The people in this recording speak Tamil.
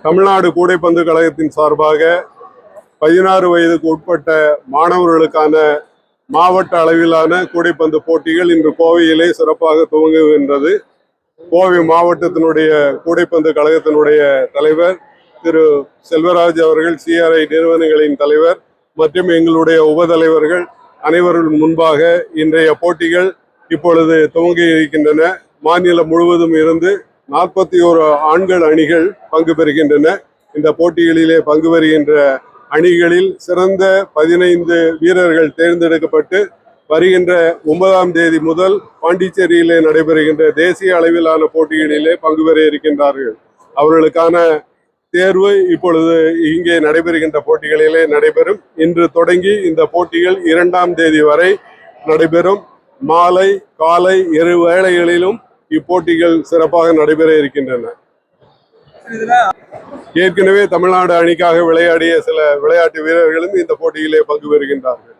தமிழ்நாடு கூடைப்பந்து கழகத்தின் சார்பாக 16 வயதுக்கு உட்பட்ட மாணவர்களுக்கான மாவட்ட அளவிலான கூடைப்பந்து போட்டிகள் இன்று கோவையிலே சிறப்பாக துவங்குகின்றது. கோவை மாவட்டத்தினுடைய கூடைப்பந்து கழகத்தினுடைய தலைவர் திரு செல்வராஜ் அவர்கள், CRI நிறுவனங்களின் தலைவர் மற்றும் எங்களுடைய உபதலைவர்கள் அனைவரும் முன்பாக இன்றைய போட்டிகள் இப்பொழுது துவங்கி இருக்கின்றன. மாநிலம் முழுவதும் இருந்து 41 ஆண்கள் அணிகள் பங்கு பெறுகின்றன. இந்த போட்டிகளிலே பங்கு பெறுகின்ற அணிகளில் சிறந்த 15 வீரர்கள் தேர்ந்தெடுக்கப்பட்டு வருகின்ற 9ஆம் தேதி முதல் பாண்டிச்சேரியிலே நடைபெறுகின்ற தேசிய அளவிலான போட்டிகளிலே பங்கு பெற இருக்கின்றார்கள். அவர்களுக்கான தேர்வு இப்பொழுது இங்கே நடைபெறுகின்ற போட்டிகளிலே நடைபெறும். இன்று தொடங்கி இந்த போட்டிகள் 2ஆம் தேதி வரை நடைபெறும். மாலை காலை இரு வேளைகளிலும் இப்போட்டிகள் சிறப்பாக நடைபெற இருக்கின்றன. ஏற்கனவே தமிழ்நாடு அணிக்காக விளையாடிய சில விளையாட்டு வீரர்களும் இந்த போட்டியிலே பங்கு பெறுகின்றார்கள்.